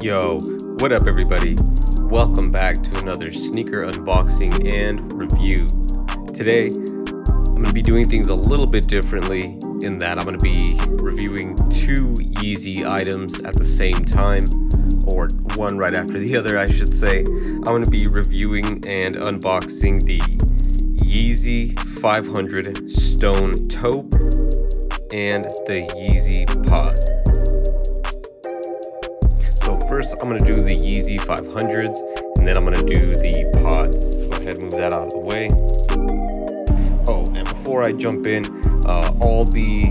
Yo, what up everybody? Welcome back to another sneaker unboxing and review. Today, I'm going to be doing things a little bit differently in that I'm going to be reviewing two Yeezy items at the same time, or one right after the other I should say. I'm going to be reviewing and unboxing the Yeezy 500 Stone Taupe and the Yeezy Pod. So first I'm going to do the Yeezy 500s and then I'm going to do the pods. Go ahead and move that out of the way. Oh, and before I jump in, all the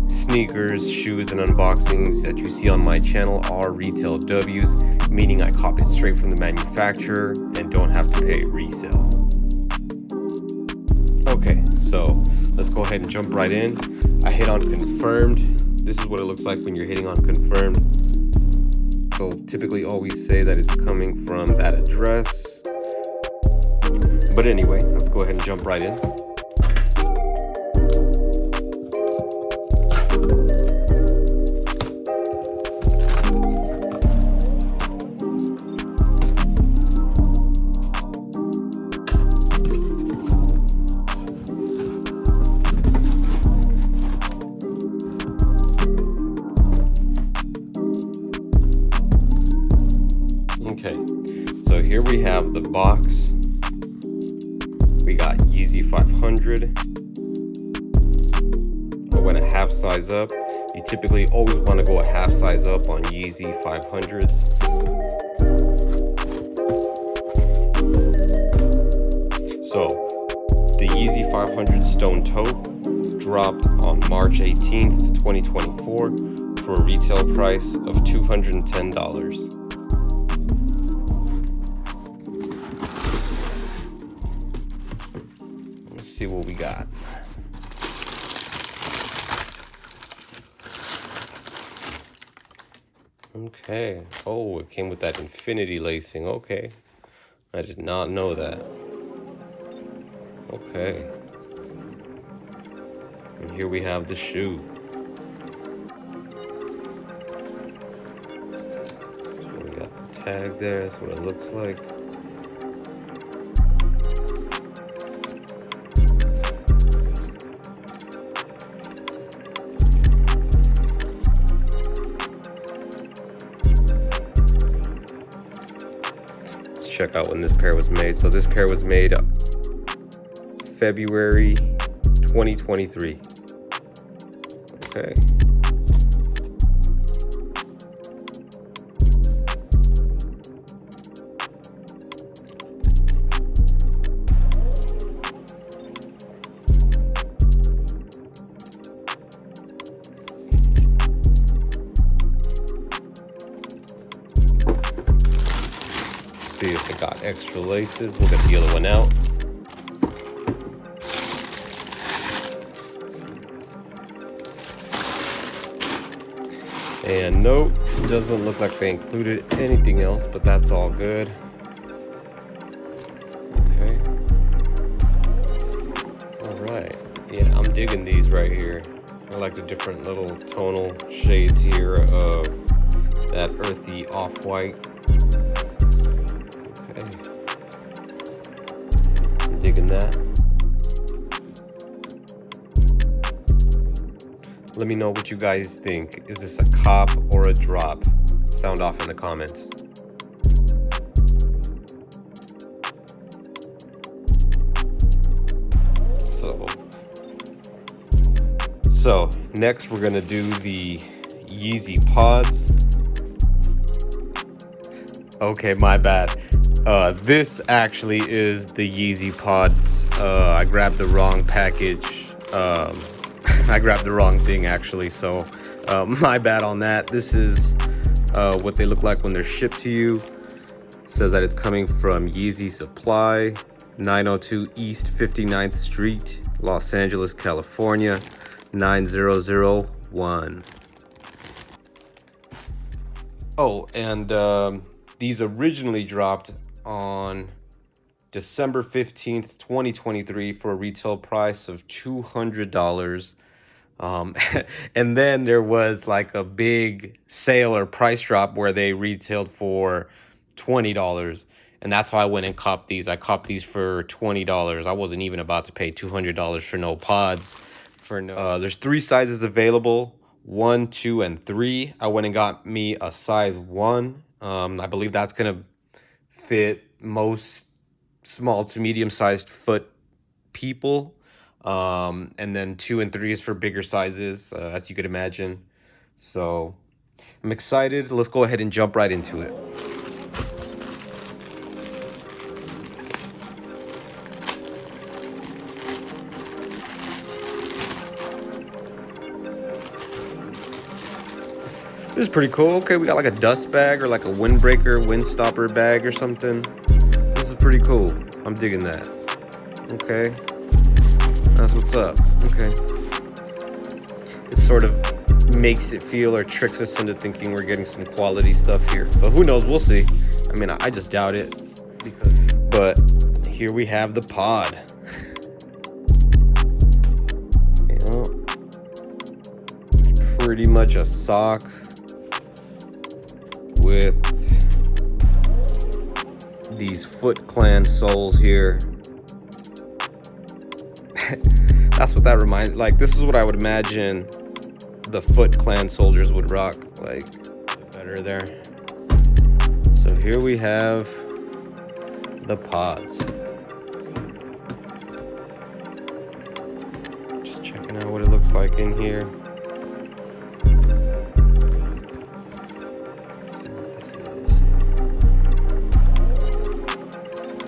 sneakers, shoes, and unboxings that you see on my channel are retail W's, meaning I copy it straight from the manufacturer and don't have to pay resale. Okay, so let's go ahead and jump right in. I hit on confirmed. This is what it looks like when you're hitting on confirmed. They'll typically always say that it's coming from that address. But anyway, let's go ahead and jump right in. Okay, so here we have the box. We got Yeezy 500. I went a half size up. You typically always want to go a half size up on Yeezy 500s. So, the Yeezy 500 Stone Taupe dropped on March 18th, 2024 for a retail price of $210. See what we got. Okay. Oh, it came with that infinity lacing. Okay. I did not know that. Okay. And here we have the shoe. So we got the tag there. That's what it looks like. Check out when this pair was made. So this pair was made February 2023. Okay. See if it got extra laces. We'll get the other one out. And nope, doesn't look like they included anything else, but that's all good. Okay. All right. Yeah, I'm digging these right here. I like the different little tonal shades here of that earthy off-white. Digging that. Let me know what you guys think. Is this a cop or a drop? Sound off in the comments. So next we're gonna do the Yeezy pods. Okay, my bad. This actually is the Yeezy pods. I grabbed the wrong package. I grabbed the wrong thing actually, so my bad on that. This is what they look like when they're shipped to you. It says that it's coming from Yeezy Supply, 902 East 59th Street, Los Angeles, California, 9001. Oh, and these originally dropped on December 15th, 2023 for a retail price of $200. Um, and then there was like a big sale or price drop where they retailed for $20. And that's why I went and copped these. I copped these for $20. I wasn't even about to pay $200 for no pods. There's 3 sizes available, 1, 2, and 3. I went and got me a size 1. I believe that's gonna fit most small to medium sized foot people. And then 2 and 3 is for bigger sizes, as you could imagine. So I'm excited. Let's go ahead and jump right into it. This is pretty cool. Okay, we got like a dust bag or like a windbreaker, windstopper bag or something. This is pretty cool. I'm digging that. Okay, that's what's up. Okay. It sort of makes it feel or tricks us into thinking we're getting some quality stuff here. But who knows? We'll see. I mean, I just doubt it. But here we have the pod. Pretty much a sock with these Foot Clan soles here. That's what that reminds. Like, this is what I would imagine the Foot Clan soldiers would rock. Like, better there. So here we have the pods. Just checking out what it looks like in here.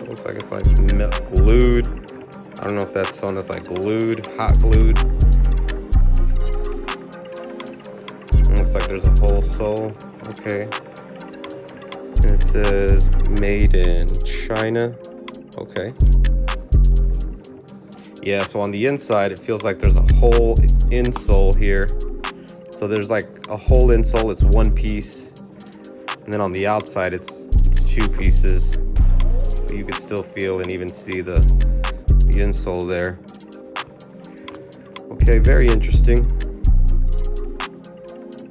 Looks like it's like glued. I don't know if that's something that's like glued, hot glued. It looks like there's a whole sole. Okay. And it says made in China. Okay. Yeah, so on the inside, it feels like there's a whole insole here. So there's like a whole insole, it's one piece. And then on the outside, it's 2 pieces. But you can still feel and even see the insole there. Okay, very interesting.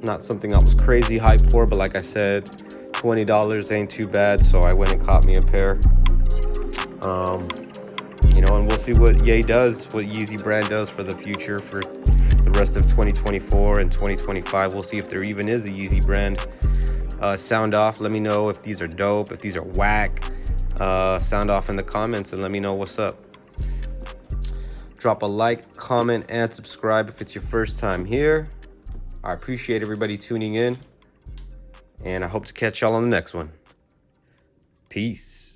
Not something I was crazy hyped for, but like I said, $20 ain't too bad, so I went and caught me a pair. And we'll see what Yeezy brand does for the future, for the rest of 2024 and 2025. We'll see if there even is a Yeezy brand. Sound off. Let me know if these are dope, if these are whack. Sound off in the comments and let me know what's up. Drop a like, comment, and subscribe if it's your first time here. I appreciate everybody tuning in, and I hope to catch y'all on the next one. Peace.